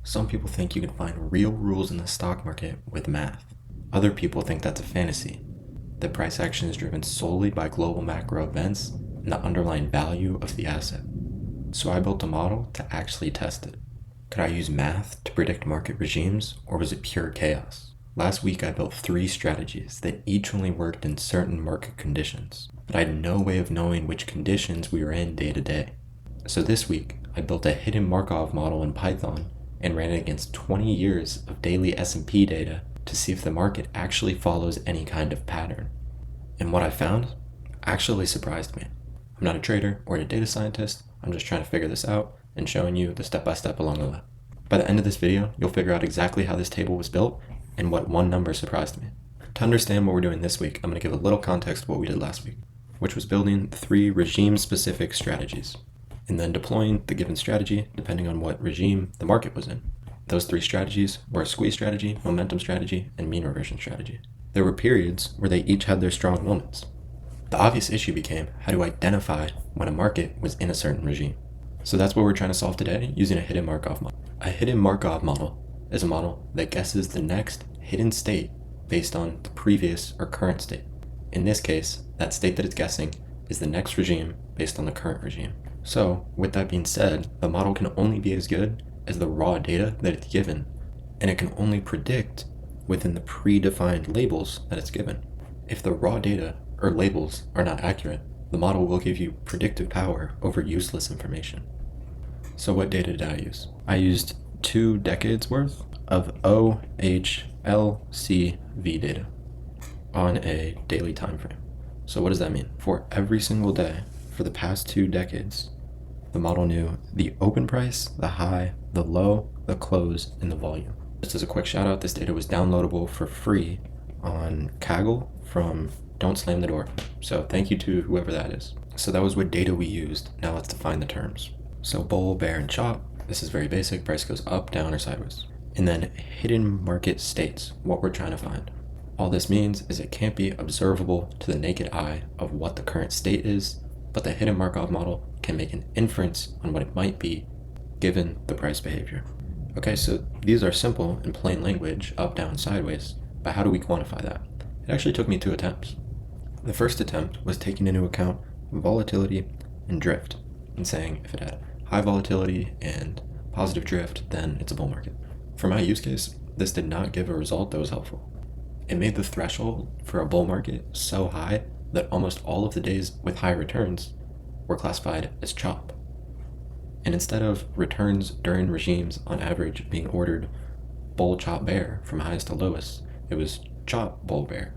Some people think you can find real rules in the stock market with math. Other people think that's a fantasy, that price action is driven solely by global macro events and the underlying value of the asset. So I built a model to actually test it. Could I use math to predict market regimes, or was it pure chaos? Last week I built 3 strategies that each only worked in certain market conditions, but I had no way of knowing which conditions we were in day to day. So this week I built a hidden Markov model in Python and ran it against 20 years of daily S&P data to see if the market actually follows any kind of pattern. And what I found actually surprised me. I'm not a trader or a data scientist, I'm just trying to figure this out and showing you the step-by-step along the way. By the end of this video, you'll figure out exactly how this table was built and what one number surprised me. To understand what we're doing this week, I'm going to give a little context of what we did last week, which was building 3 regime-specific strategies, and then deploying the given strategy depending on what regime the market was in. Those 3 strategies were a squeeze strategy, momentum strategy, and mean reversion strategy. There were periods where they each had their strong moments. The obvious issue became how to identify when a market was in a certain regime. So that's what we're trying to solve today using a hidden Markov model. A hidden Markov model is a model that guesses the next hidden state based on the previous or current state. In this case, that state that it's guessing is the next regime based on the current regime. So, with that being said, the model can only be as good as the raw data that it's given, and it can only predict within the predefined labels that it's given. If the raw data or labels are not accurate, the model will give you predictive power over useless information. So what data did I use? I used 2 decades worth of OHLCV data on a daily time frame. So what does that mean? For every single day for the past 2 decades, the model knew the open price, the high, the low, the close, and the volume. Just as a quick shout out, this data was downloadable for free on Kaggle from Don't Slam the Door. So thank you to whoever that is. So that was what data we used. Now let's define the terms. So bull, bear, and chop. This is very basic. Price goes up, down, or sideways. And then hidden market states, what we're trying to find. All this means is it can't be observable to the naked eye of what the current state is, but the hidden Markov model can make an inference on what it might be given the price behavior. Okay, so these are simple in plain language, up, down, sideways, but how do we quantify that? It actually took me 2 attempts. The first attempt was taking into account volatility and drift, and saying if it had high volatility and positive drift, then it's a bull market. For my use case, this did not give a result that was helpful. It made the threshold for a bull market so high that almost all of the days with high returns were classified as chop. And instead of returns during regimes on average being ordered bull, chop, bear from highest to lowest, it was chop, bull, bear.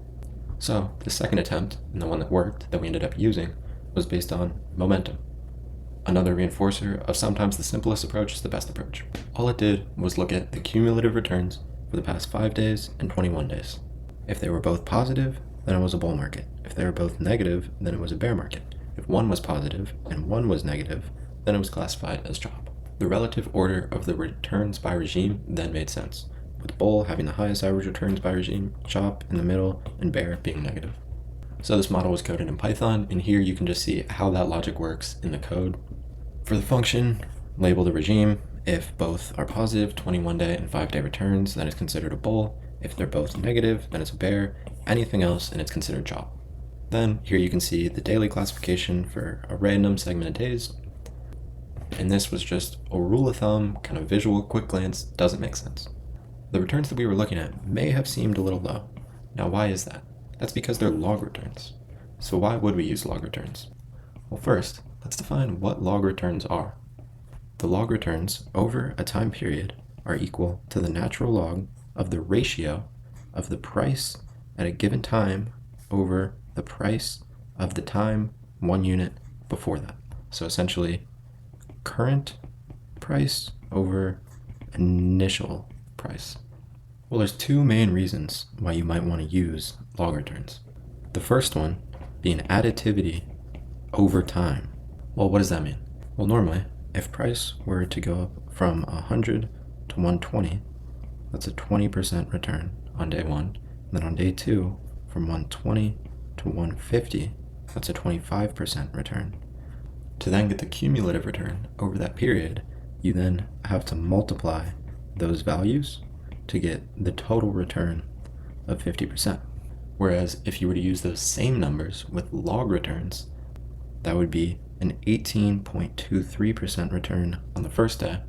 So the second attempt, and the one that worked, that we ended up using, was based on momentum. Another reinforcer of sometimes the simplest approach is the best approach. All it did was look at the cumulative returns for the past 5 days and 21 days. If they were both positive, then it was a bull market. If they were both negative, then it was a bear market. If one was positive and one was negative, then it was classified as chop. The relative order of the returns by regime then made sense, with bull having the highest average returns by regime, chop in the middle, and bear being negative. So this model was coded in Python, and here you can just see how that logic works in the code. For the function, label the regime. If both are positive, 21-day and 5-day returns, then it's considered a bull. If they're both negative, then it's a bear. Anything else, and it's considered chop. Then here you can see the daily classification for a random segment of days. And this was just a rule of thumb, kind of visual, quick glance, doesn't make sense. The returns that we were looking at may have seemed a little low. Now why is that? That's because they're log returns. So why would we use log returns? Well, first, let's define what log returns are. The log returns over a time period are equal to the natural log of the ratio of the price at a given time over the price of the time 1 unit before that. So essentially, current price over initial price. Well, there's 2 main reasons why you might want to use log returns. The first one being additivity over time. Well, what does that mean? Well, normally, if price were to go up from 100 to 120, that's a 20% return on day 1. And then on day 2, from 120 to 150, that's a 25% return. To then get the cumulative return over that period, you then have to multiply those values to get the total return of 50%. Whereas if you were to use those same numbers with log returns, that would be an 18.23% return on the first day,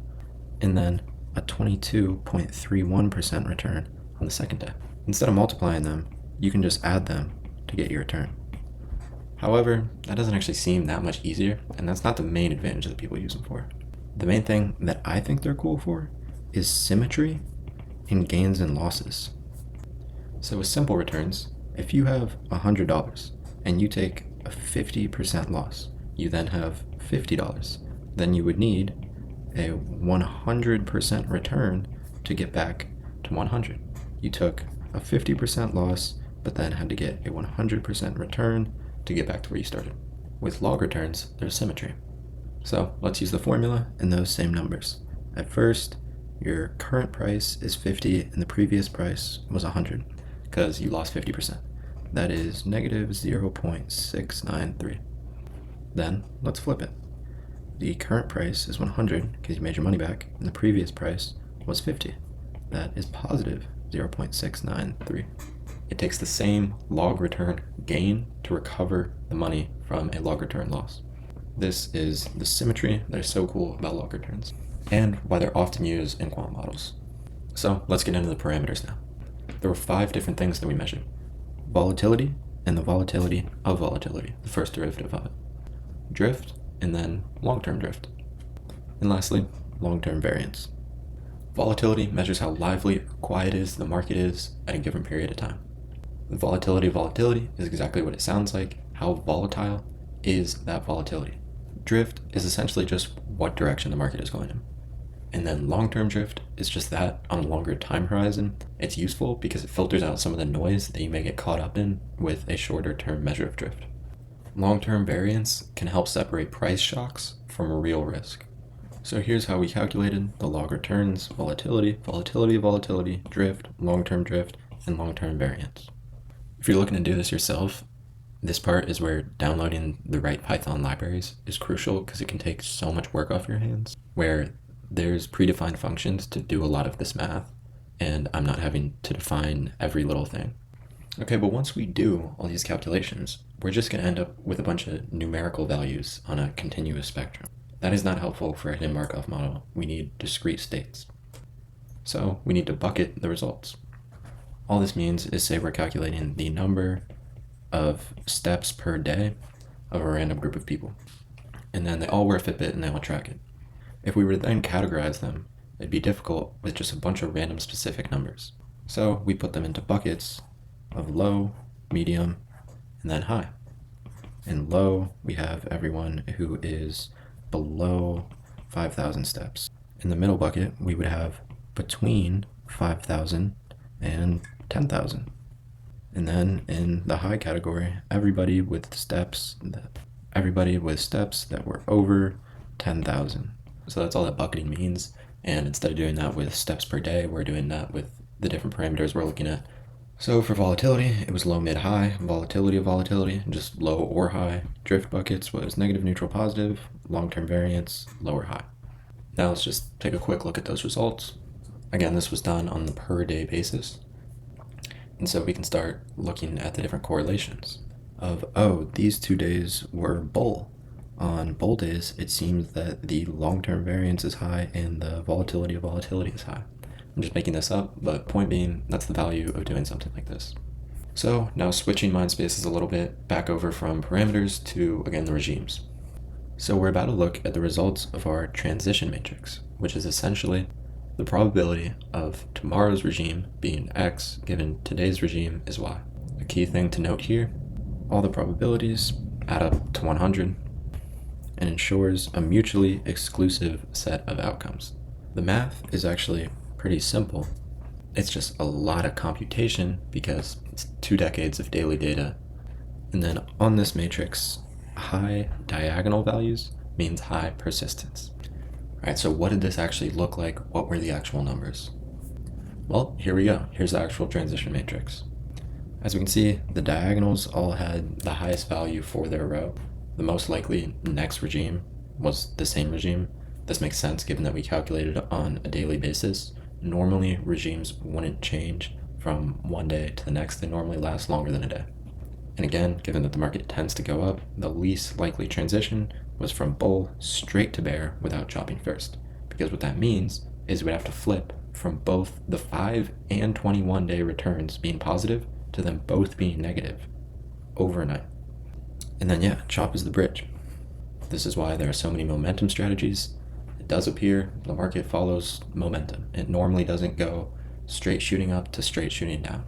and then a 22.31% return on the second day. Instead of multiplying them, you can just add them to get your return. However, that doesn't actually seem that much easier, and that's not the main advantage that people use them for. The main thing that I think they're cool for is symmetry in gains and losses. So with simple returns, if you have $100 and you take a 50% loss, you then have $50. Then you would need a 100% return to get back to 100. You took a 50% loss, but then had to get a 100% return to get back to where you started. With log returns, there's symmetry. So let's use the formula and those same numbers. At first, your current price is 50 and the previous price was 100 because you lost 50%. That is negative 0.693. Then let's flip it. The current price is 100 because you made your money back, and the previous price was 50. That is positive 0.693. It takes the same log return gain to recover the money from a log return loss. This is the symmetry that is so cool about log returns, and why they're often used in quant models. So let's get into the parameters now. There were 5 different things that we measured. Volatility, and the volatility of volatility, the first derivative of it. Drift, and then long-term drift. And lastly, long-term variance. Volatility measures how lively or quiet the market is at a given period of time. The volatility of volatility is exactly what it sounds like. How volatile is that volatility? Drift is essentially just what direction the market is going in. And then long-term drift is just that on a longer time horizon. It's useful because it filters out some of the noise that you may get caught up in with a shorter term measure of drift. Long-term variance can help separate price shocks from real risk. So here's how we calculated the log returns: volatility, volatility, volatility, drift, long-term drift, and long-term variance. If you're looking to do this yourself, this part is where downloading the right Python libraries is crucial because it can take so much work off your hands, where there's predefined functions to do a lot of this math, and I'm not having to define every little thing. Okay, but once we do all these calculations, we're just going to end up with a bunch of numerical values on a continuous spectrum. That is not helpful for a hidden Markov model. We need discrete states. So we need to bucket the results. All this means is, say we're calculating the number of steps per day of a random group of people, and then they all wear a Fitbit and they all track it. If we were to then categorize them, it'd be difficult with just a bunch of random specific numbers. So we put them into buckets of low, medium, and then high. In low, we have everyone who is below 5,000 steps. In the middle bucket, we would have between 5,000 and 10,000. And then in the high category, everybody with steps that were over 10,000. So that's all that bucketing means. And instead of doing that with steps per day, we're doing that with the different parameters we're looking at. So for volatility, it was low, mid, high. Volatility of volatility, just low or high. Drift buckets was negative, neutral, positive. Long-term variance, low or high. Now let's just take a quick look at those results. Again, this was done on the per day basis. And so we can start looking at the different correlations of, these 2 days were bull. On bull days, it seems that the long-term variance is high and the volatility of volatility is high. I'm just making this up, but point being, that's the value of doing something like this. So now switching mind spaces a little bit, back over from parameters to, again, the regimes. So we're about to look at the results of our transition matrix, which is essentially the probability of tomorrow's regime being X given today's regime is Y. A key thing to note here, all the probabilities add up to 100 and ensures a mutually exclusive set of outcomes. The math is actually pretty simple. It's just a lot of computation because it's 2 decades of daily data. And then on this matrix, high diagonal values means high persistence. All right, so what did this actually look like? What were the actual numbers? Well, here we go. Here's the actual transition matrix. As we can see, the diagonals all had the highest value for their row. The most likely next regime was the same regime. This makes sense given that we calculated on a daily basis. Normally, regimes wouldn't change from one day to the next. They normally last longer than a day. And again, given that the market tends to go up, the least likely transition was from bull straight to bear without chopping first. Because what that means is we'd have to flip from both the 5 and 21 day returns being positive to them both being negative overnight. And then, yeah, chop is the bridge. This is why there are so many momentum strategies. It does appear the market follows momentum. It normally doesn't go straight shooting up to straight shooting down.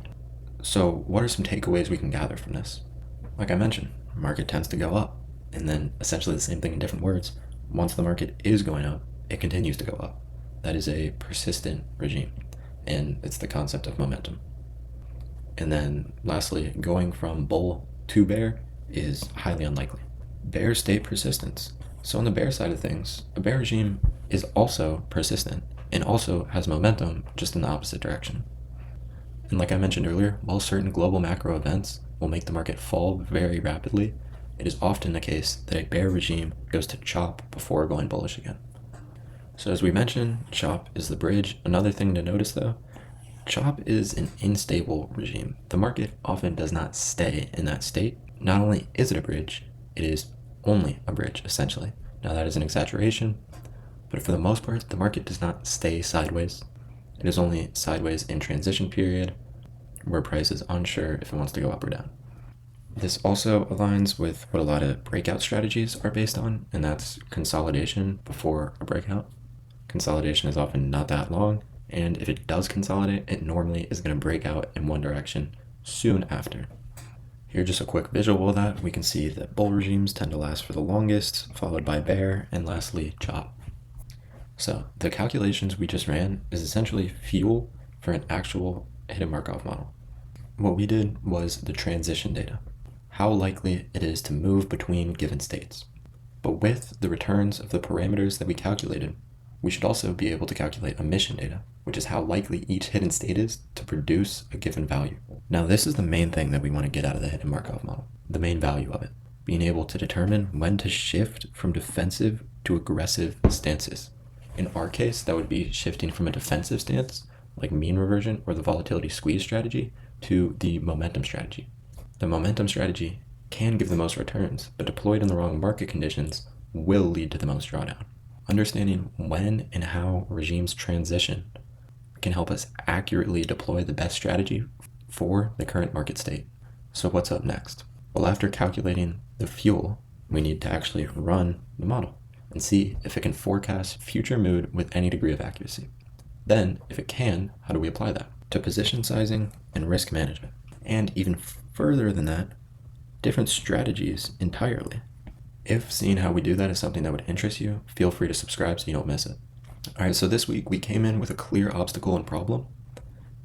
So what are some takeaways we can gather from this? Like I mentioned, market tends to go up. And then essentially the same thing in different words. Once the market is going up, it continues to go up. That is a persistent regime. And it's the concept of momentum. And then lastly, going from bull to bear is highly unlikely. Bears stay persistent. So on the bear side of things, a bear regime is also persistent and also has momentum just in the opposite direction. And like I mentioned earlier, while certain global macro events will make the market fall very rapidly, it is often the case that a bear regime goes to chop before going bullish again. So as we mentioned, chop is the bridge. Another thing to notice though, chop is an unstable regime. The market often does not stay in that state. Not only is it a bridge, it is only a bridge, essentially. Now that is an exaggeration, but for the most part, the market does not stay sideways. It is only sideways in transition period, where price is unsure if it wants to go up or down. This also aligns with what a lot of breakout strategies are based on, and that's consolidation before a breakout. Consolidation is often not that long, and if it does consolidate, it normally is going to break out in one direction soon after. Here's just a quick visual of that. We can see that bull regimes tend to last for the longest, followed by bear, and lastly, chop. So the calculations we just ran is essentially fuel for an actual hidden Markov model. What we did was the transition data, how likely it is to move between given states. But with the returns of the parameters that we calculated, we should also be able to calculate emission data, which is how likely each hidden state is to produce a given value. Now this is the main thing that we want to get out of the hidden Markov model, the main value of it, being able to determine when to shift from defensive to aggressive stances. In our case, that would be shifting from a defensive stance, like mean reversion or the volatility squeeze strategy, to the momentum strategy. The momentum strategy can give the most returns, but deployed in the wrong market conditions will lead to the most drawdown. Understanding when and how regimes transition can help us accurately deploy the best strategy for the current market state. So what's up next? Well, after calculating the fuel, we need to actually run the model and see if it can forecast future mood with any degree of accuracy. Then, if it can, how do we apply that? To position sizing and risk management. And even further than that, different strategies entirely. If seeing how we do that is something that would interest you, feel free to subscribe so you don't miss it. All right, so this week we came in with a clear obstacle and problem.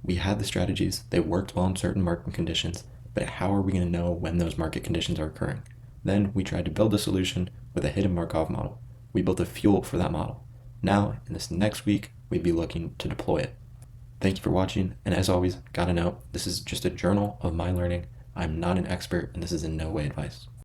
We had the strategies, they worked well in certain market conditions, but how are we going to know when those market conditions are occurring? Then we tried to build a solution with a hidden Markov model. We built a fuel for that model. Now, in this next week, we'd be looking to deploy it. Thank you for watching, and as always, gotta note, this is just a journal of my learning. I'm not an expert, and this is in no way advice.